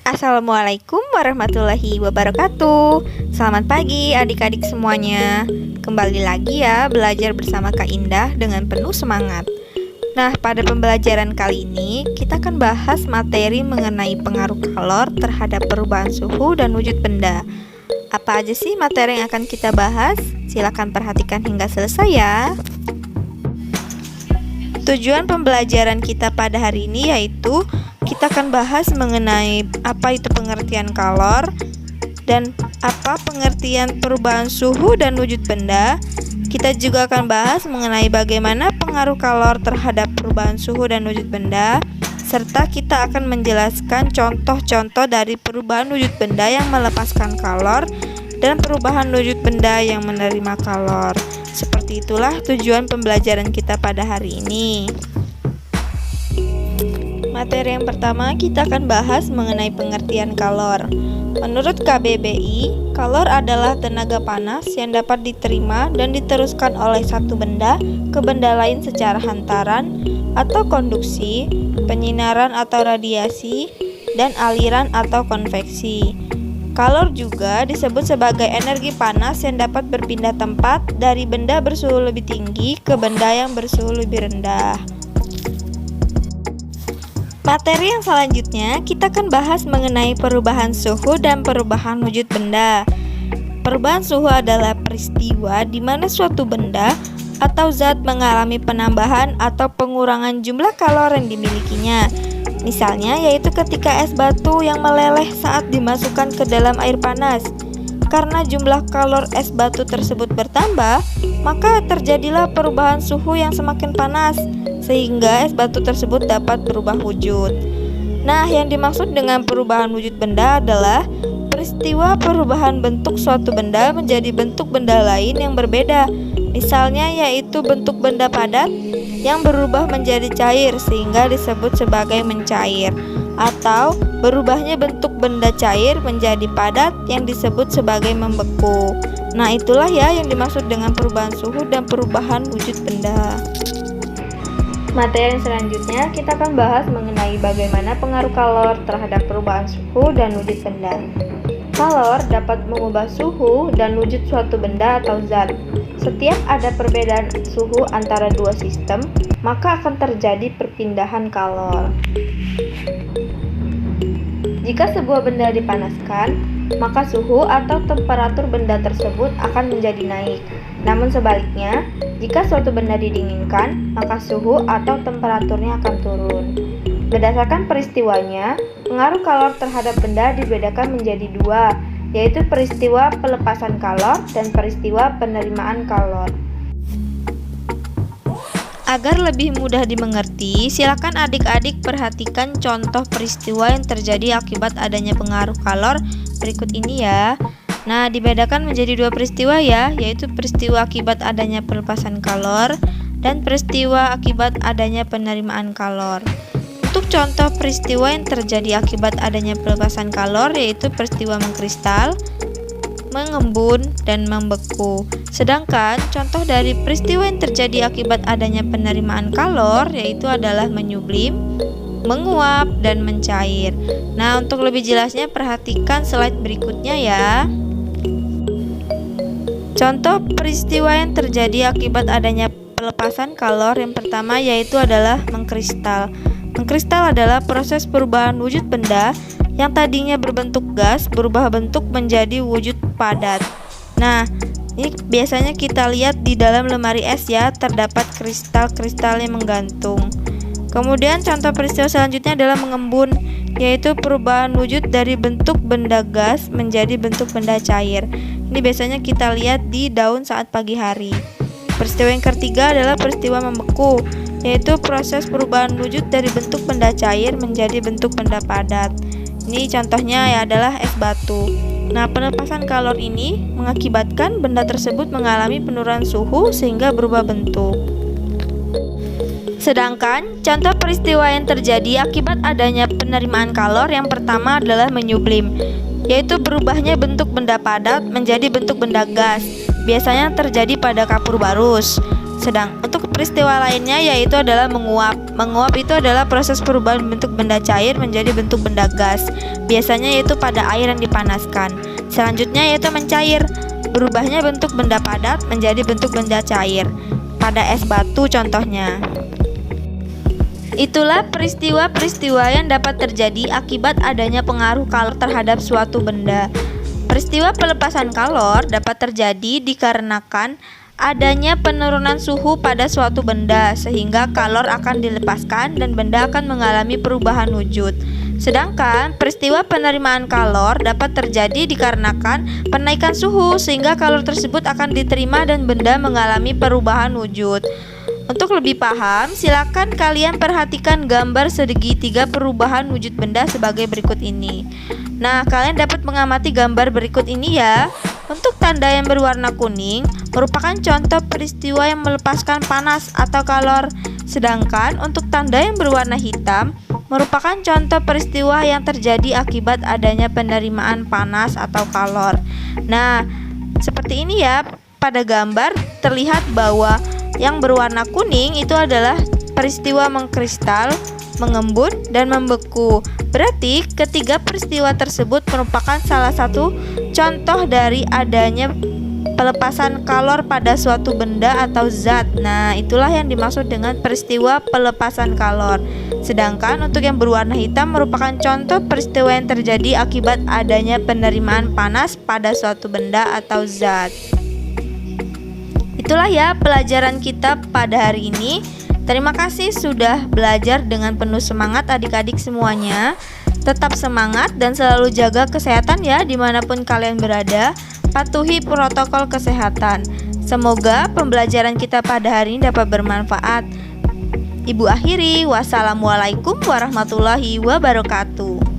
Assalamualaikum warahmatullahi wabarakatuh. Selamat pagi adik-adik semuanya. Kembali lagi ya belajar bersama Kak Indah dengan penuh semangat. Nah, pada pembelajaran kali ini kita akan bahas materi mengenai pengaruh kalor terhadap perubahan suhu dan wujud benda. Apa aja sih materi yang akan kita bahas? Silakan perhatikan hingga selesai ya. Tujuan pembelajaran kita pada hari ini yaitu kita akan bahas mengenai apa itu pengertian kalor dan apa pengertian perubahan suhu dan wujud benda. Kita juga akan bahas mengenai bagaimana pengaruh kalor terhadap perubahan suhu dan wujud benda, serta kita akan menjelaskan contoh-contoh dari perubahan wujud benda yang melepaskan kalor dan perubahan wujud benda yang menerima kalor. Seperti itulah tujuan pembelajaran kita pada hari ini. Materi yang pertama kita akan bahas mengenai pengertian kalor. Menurut KBBI, kalor adalah tenaga panas yang dapat diterima dan diteruskan oleh satu benda ke benda lain secara hantaran atau konduksi, penyinaran atau radiasi, dan aliran atau konveksi. Kalor juga disebut sebagai energi panas yang dapat berpindah tempat dari benda bersuhu lebih tinggi ke benda yang bersuhu lebih rendah. Materi yang selanjutnya kita akan bahas mengenai perubahan suhu dan perubahan wujud benda. Perubahan suhu adalah peristiwa di mana suatu benda atau zat mengalami penambahan atau pengurangan jumlah kalor yang dimilikinya. Misalnya yaitu ketika es batu yang meleleh saat dimasukkan ke dalam air panas. Karena jumlah kalor es batu tersebut bertambah, maka terjadilah perubahan suhu yang semakin panas, sehingga es batu tersebut dapat berubah wujud. Nah, yang dimaksud dengan perubahan wujud benda adalah peristiwa perubahan bentuk suatu benda menjadi bentuk benda lain yang berbeda. Misalnya yaitu bentuk benda padat yang berubah menjadi cair sehingga disebut sebagai mencair, atau berubahnya bentuk benda cair menjadi padat yang disebut sebagai membeku. Nah, itulah ya yang dimaksud dengan perubahan suhu dan perubahan wujud benda. Materi selanjutnya kita akan bahas mengenai bagaimana pengaruh kalor terhadap perubahan suhu dan wujud benda. Kalor dapat mengubah suhu dan wujud suatu benda atau zat. Setiap ada perbedaan suhu antara dua sistem, maka akan terjadi perpindahan kalor. Jika sebuah benda dipanaskan, maka suhu atau temperatur benda tersebut akan menjadi naik. Namun sebaliknya, jika suatu benda didinginkan, maka suhu atau temperaturnya akan turun. Berdasarkan peristiwanya, pengaruh kalor terhadap benda dibedakan menjadi dua, yaitu peristiwa pelepasan kalor dan peristiwa penerimaan kalor. Agar lebih mudah dimengerti, silakan adik-adik perhatikan contoh peristiwa yang terjadi akibat adanya pengaruh kalor berikut ini ya. Nah, dibedakan menjadi dua peristiwa ya, yaitu peristiwa akibat adanya pelepasan kalor dan peristiwa akibat adanya penerimaan kalor. Untuk contoh peristiwa yang terjadi akibat adanya pelepasan kalor yaitu peristiwa mengkristal, mengembun, dan membeku. Sedangkan contoh dari peristiwa yang terjadi akibat adanya penerimaan kalor yaitu adalah menyublim, menguap, dan mencair. Nah, untuk lebih jelasnya perhatikan slide berikutnya ya. Contoh peristiwa yang terjadi akibat adanya pelepasan kalor yang pertama yaitu adalah mengkristal. Mengkristal adalah proses perubahan wujud benda yang tadinya berbentuk gas berubah bentuk menjadi wujud padat. Nah, ini biasanya kita lihat di dalam lemari es ya, terdapat kristal-kristal yang menggantung. Kemudian contoh peristiwa selanjutnya adalah mengembun, yaitu perubahan wujud dari bentuk benda gas menjadi bentuk benda cair. Ini biasanya kita lihat di daun saat pagi hari. Peristiwa yang ketiga adalah peristiwa membeku, yaitu proses perubahan wujud dari bentuk benda cair menjadi bentuk benda padat. Ini contohnya ya adalah es batu. Nah, pelepasan kalor ini mengakibatkan benda tersebut mengalami penurunan suhu sehingga berubah bentuk. Sedangkan contoh peristiwa yang terjadi akibat adanya penerimaan kalor yang pertama adalah menyublim, yaitu berubahnya bentuk benda padat menjadi bentuk benda gas. Biasanya terjadi pada kapur barus. Sedang untuk peristiwa lainnya yaitu adalah menguap. Menguap itu adalah proses perubahan bentuk benda cair menjadi bentuk benda gas. Biasanya yaitu pada air yang dipanaskan. Selanjutnya yaitu mencair. Berubahnya bentuk benda padat menjadi bentuk benda cair. Pada es batu contohnya. Itulah peristiwa-peristiwa yang dapat terjadi akibat adanya pengaruh kalor terhadap suatu benda. Peristiwa pelepasan kalor dapat terjadi dikarenakan adanya penurunan suhu pada suatu benda sehingga kalor akan dilepaskan dan benda akan mengalami perubahan wujud. Sedangkan peristiwa penerimaan kalor dapat terjadi dikarenakan penaikan suhu sehingga kalor tersebut akan diterima dan benda mengalami perubahan wujud. Untuk lebih paham, silakan kalian perhatikan gambar segitiga perubahan wujud benda sebagai berikut ini. Nah, kalian dapat mengamati gambar berikut ini ya. Untuk tanda yang berwarna kuning merupakan contoh peristiwa yang melepaskan panas atau kalor. Sedangkan untuk tanda yang berwarna hitam merupakan contoh peristiwa yang terjadi akibat adanya penerimaan panas atau kalor. Nah, seperti ini ya. Pada gambar terlihat bahwa yang berwarna kuning itu adalah peristiwa mengkristal, mengembun, dan membeku. Berarti ketiga peristiwa tersebut merupakan salah satu contoh dari adanya pelepasan kalor pada suatu benda atau zat. Nah, itulah yang dimaksud dengan peristiwa pelepasan kalor. Sedangkan untuk yang berwarna hitam merupakan contoh peristiwa yang terjadi akibat adanya penerimaan panas pada suatu benda atau zat. Itulah ya pelajaran kita pada hari ini. Terima kasih sudah belajar dengan penuh semangat adik-adik semuanya. Tetap semangat dan selalu jaga kesehatan ya dimanapun kalian berada. Patuhi protokol kesehatan. Semoga pembelajaran kita pada hari ini dapat bermanfaat. Ibu akhiri, wassalamualaikum warahmatullahi wabarakatuh.